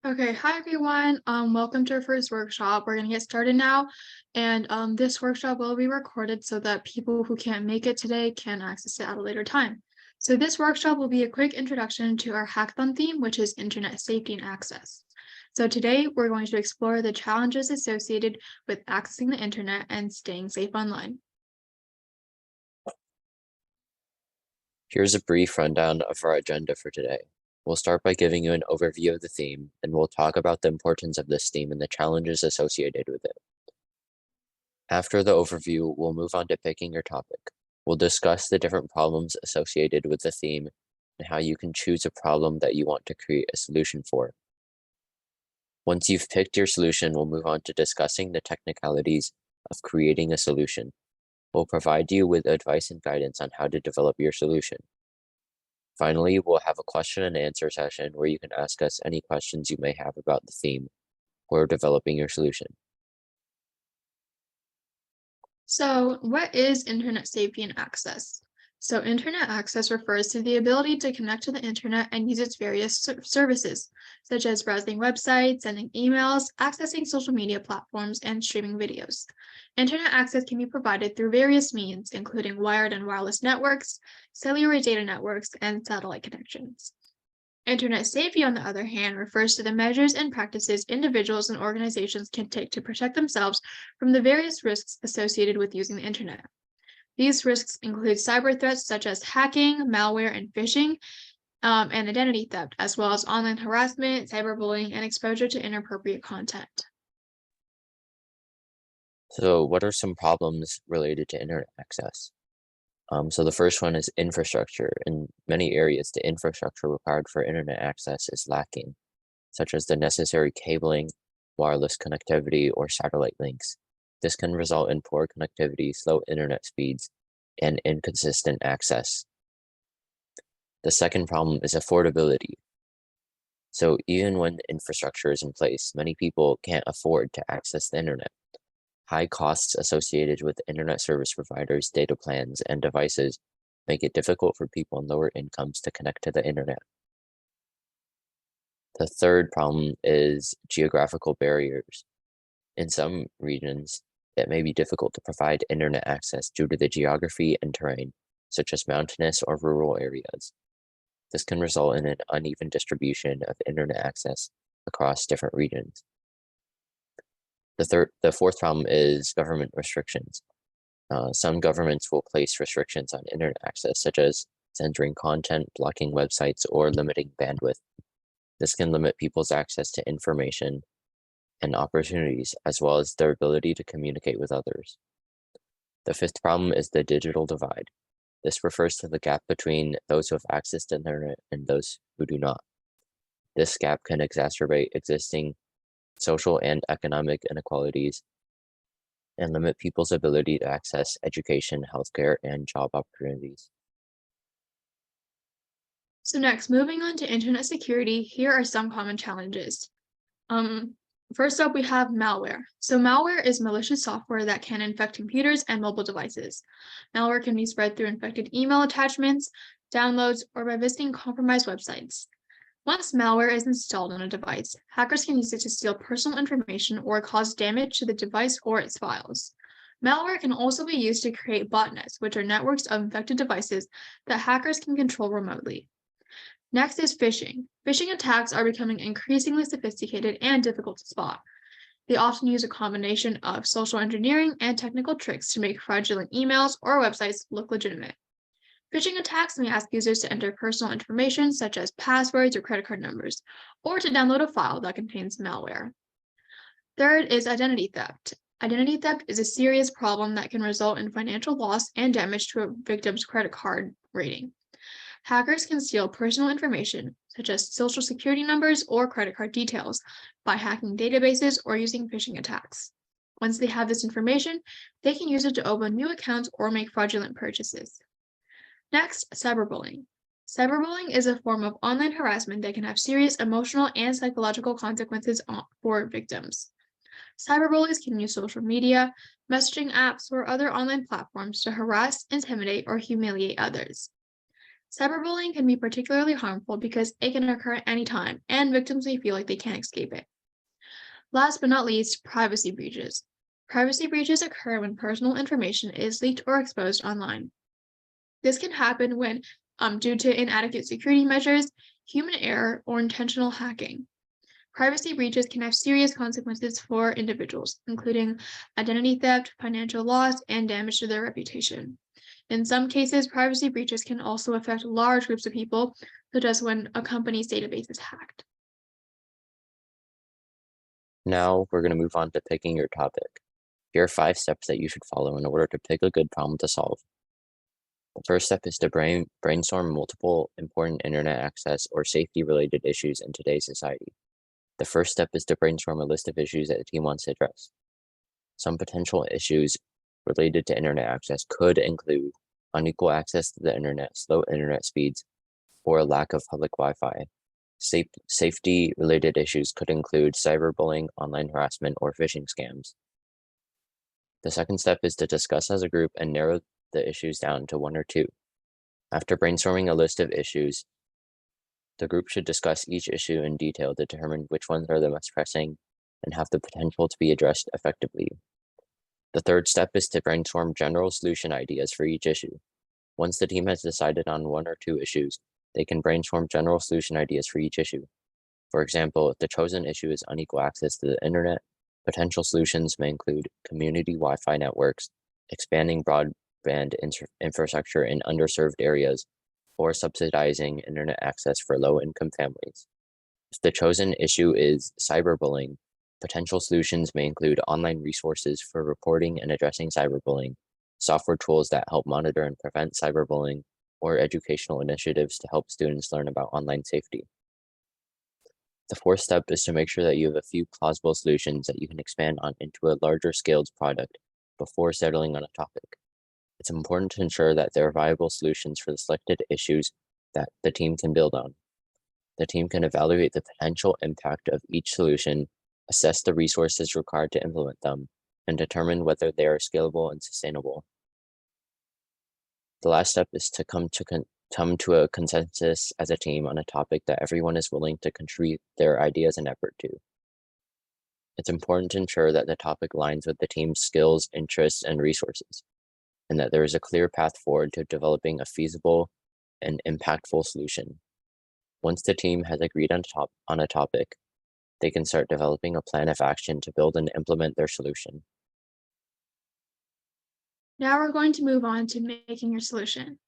Okay, hi everyone. Welcome to our first workshop. We're gonna get started now, and this workshop will be recorded so that people who can't make it today can access it at a later time. So this workshop will be a quick introduction to our hackathon theme, which is internet safety and access. So today we're going to explore the challenges associated with accessing the internet and staying safe online. Here's a brief rundown of our agenda for today. We'll start by giving you an overview of the theme, and we'll talk about the importance of this theme and the challenges associated with it. After the overview, we'll move on to picking your topic. We'll discuss the different problems associated with the theme and how you can choose a problem that you want to create a solution for. Once you've picked your solution, we'll move on to discussing the technicalities of creating a solution. We'll provide you with advice and guidance on how to develop your solution. Finally, we'll have a question and answer session where you can ask us any questions you may have about the theme or developing your solution. So, what is internet safety and access? So, internet access refers to the ability to connect to the internet and use its various services, such as browsing websites, sending emails, accessing social media platforms, and streaming videos. Internet access can be provided through various means, including wired and wireless networks, cellular data networks, and satellite connections. Internet safety, on the other hand, refers to the measures and practices individuals and organizations can take to protect themselves from the various risks associated with using the internet. These risks include cyber threats such as hacking, malware, and phishing, and identity theft, as well as online harassment, cyberbullying, and exposure to inappropriate content. So what are some problems related to internet access? So the first one is infrastructure. In many areas, the infrastructure required for internet access is lacking, such as the necessary cabling, wireless connectivity, or satellite links. This can result in poor connectivity, slow internet speeds, and inconsistent access. The second problem is affordability. So even when infrastructure is in place, many people can't afford to access the internet. High costs associated with internet service providers, data plans, and devices make it difficult for people on lower incomes to connect to the internet. The third problem is geographical barriers. In some regions, it may be difficult to provide internet access due to the geography and terrain, such as mountainous or rural areas. This can result in an uneven distribution of internet access across different regions. The fourth problem is government restrictions. Some governments will place restrictions on internet access, such as censoring content, blocking websites, or limiting bandwidth. This can limit people's access to information and opportunities, as well as their ability to communicate with others. The fifth problem is the digital divide. This refers to the gap between those who have access to the internet and those who do not. This gap can exacerbate existing social and economic inequalities and limit people's ability to access education, healthcare, and job opportunities. So next, moving on to internet security, here are some common challenges. First up, we have malware. So malware is malicious software that can infect computers and mobile devices. Malware can be spread through infected email attachments, downloads, or by visiting compromised websites. Once malware is installed on a device, hackers can use it to steal personal information or cause damage to the device or its files. Malware can also be used to create botnets, which are networks of infected devices that hackers can control remotely. Next is phishing. Phishing attacks are becoming increasingly sophisticated and difficult to spot. They often use a combination of social engineering and technical tricks to make fraudulent emails or websites look legitimate. Phishing attacks may ask users to enter personal information such as passwords or credit card numbers, or to download a file that contains malware. Third is identity theft. Identity theft is a serious problem that can result in financial loss and damage to a victim's credit card rating. Hackers can steal personal information, such as social security numbers or credit card details, by hacking databases or using phishing attacks. Once they have this information, they can use it to open new accounts or make fraudulent purchases. Next, cyberbullying. Cyberbullying is a form of online harassment that can have serious emotional and psychological consequences for victims. Cyberbullies can use social media, messaging apps, or other online platforms to harass, intimidate, or humiliate others. Cyberbullying can be particularly harmful because it can occur at any time, and victims may feel like they can't escape it. Last but not least, privacy breaches. Privacy breaches occur when personal information is leaked or exposed online. This can happen when, due to inadequate security measures, human error, or intentional hacking. Privacy breaches can have serious consequences for individuals, including identity theft, financial loss, and damage to their reputation. In some cases, privacy breaches can also affect large groups of people, such as when a company's database is hacked. Now we're going to move on to picking your topic. Here are 5 steps that you should follow in order to pick a good problem to solve. The first step is to brainstorm multiple important internet access or safety-related issues in today's society. The first step is to brainstorm a list of issues that the team wants to address. Some potential issues related to internet access could include unequal access to the internet, slow internet speeds, or a lack of public Wi-Fi. Safety-related issues could include cyberbullying, online harassment, or phishing scams. The second step is to discuss as a group and narrow the issues down to 1 or 2. After brainstorming a list of issues, the group should discuss each issue in detail to determine which ones are the most pressing and have the potential to be addressed effectively. The third step is to brainstorm general solution ideas for each issue. Once the team has decided on 1 or 2 issues, they can brainstorm general solution ideas for each issue. For example, if the chosen issue is unequal access to the internet, potential solutions may include community Wi-Fi networks, expanding broadband infrastructure in underserved areas, or subsidizing internet access for low-income families. If the chosen issue is cyberbullying, potential solutions may include online resources for reporting and addressing cyberbullying, software tools that help monitor and prevent cyberbullying, or educational initiatives to help students learn about online safety. The fourth step is to make sure that you have a few plausible solutions that you can expand on into a larger scaled product before settling on a topic. It's important to ensure that there are viable solutions for the selected issues that the team can build on. The team can evaluate the potential impact of each solution, assess the resources required to implement them, and determine whether they are scalable and sustainable. The last step is to come to a consensus as a team on a topic that everyone is willing to contribute their ideas and effort to. It's important to ensure that the topic aligns with the team's skills, interests, and resources, and that there is a clear path forward to developing a feasible and impactful solution. Once the team has agreed on a topic, they can start developing a plan of action to build and implement their solution. Now we're going to move on to making your solution.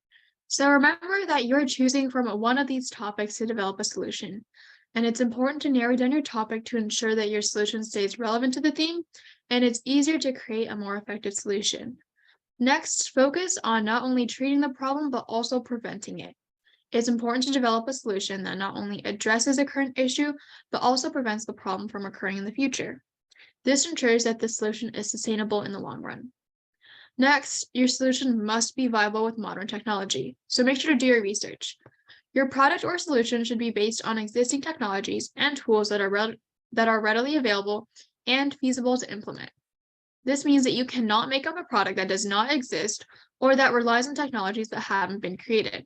So remember that you're choosing from one of these topics to develop a solution, and it's important to narrow down your topic to ensure that your solution stays relevant to the theme, and it's easier to create a more effective solution. Next, focus on not only treating the problem, but also preventing it. It's important to develop a solution that not only addresses a current issue, but also prevents the problem from occurring in the future. This ensures that the solution is sustainable in the long run. Next, your solution must be viable with modern technology, so make sure to do your research. Your product or solution should be based on existing technologies and tools that are readily available and feasible to implement. This means that you cannot make up a product that does not exist or that relies on technologies that haven't been created.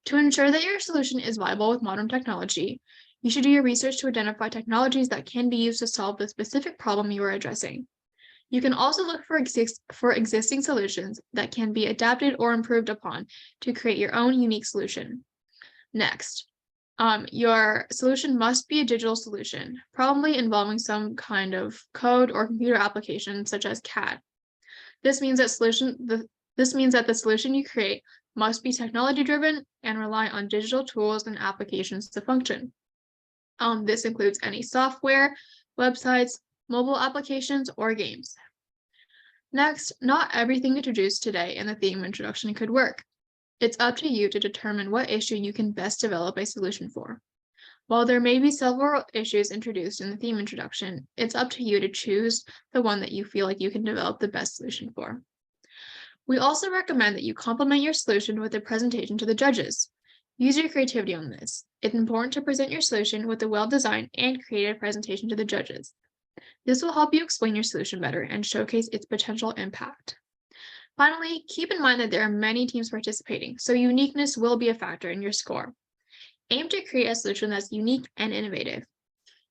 To ensure that your solution is viable with modern technology, you should do your research to identify technologies that can be used to solve the specific problem you are addressing. You can also look for existing solutions that can be adapted or improved upon to create your own unique solution. Next, your solution must be a digital solution, probably involving some kind of code or computer application such as CAD. This means that the solution you create must be technology-driven and rely on digital tools and applications to function. This includes any software, websites, mobile applications, or games. Next, not everything introduced today in the theme introduction could work. It's up to you to determine what issue you can best develop a solution for. While there may be several issues introduced in the theme introduction, it's up to you to choose the one that you feel like you can develop the best solution for. We also recommend that you complement your solution with a presentation to the judges. Use your creativity on this. It's important to present your solution with a well-designed and creative presentation to the judges. This will help you explain your solution better and showcase its potential impact. Finally, keep in mind that there are many teams participating, so uniqueness will be a factor in your score. Aim to create a solution that's unique and innovative.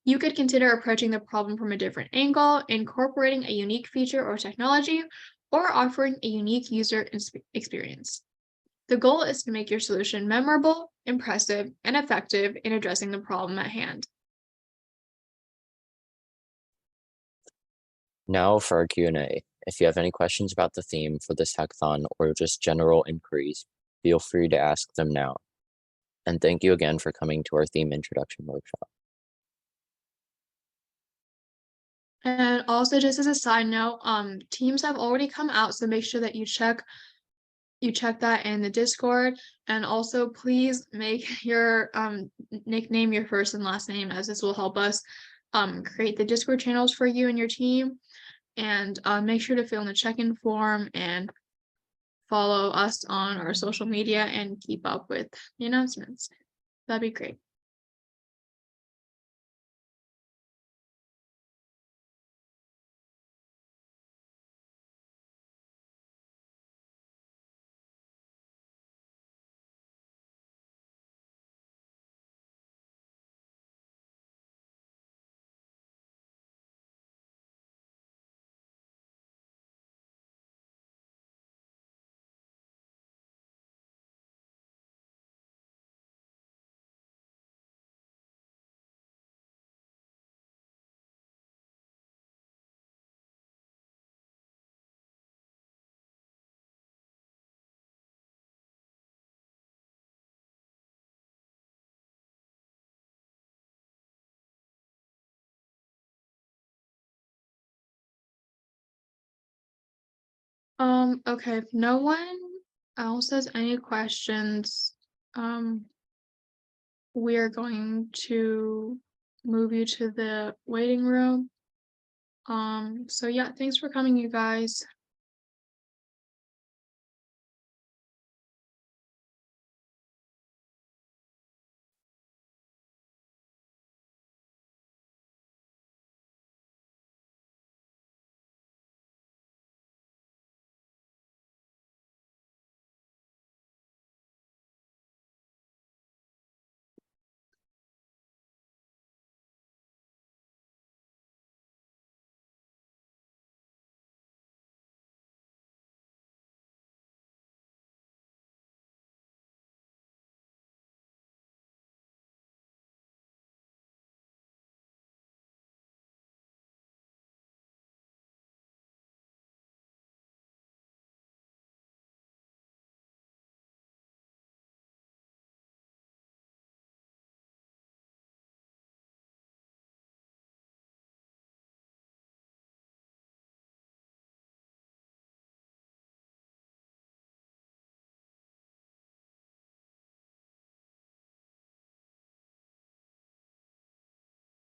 You could consider approaching the problem from a different angle, incorporating a unique feature or technology, or offering a unique user experience. The goal is to make your solution memorable, impressive, and effective in addressing the problem at hand. Now for our Q&A. If you have any questions about the theme for this hackathon or just general inquiries, feel free to ask them now. And thank you again for coming to our theme introduction workshop. And also, just as a side note, teams have already come out, so make sure that you check that in the Discord. And also, please make your nickname your first and last name, as this will help us create the Discord channels for you and your team. And make sure to fill in the check-in form and follow us on our social media and keep up with the announcements. That'd be great. Okay, if no one else has any questions, we are going to move you to the waiting room. So yeah, thanks for coming, you guys.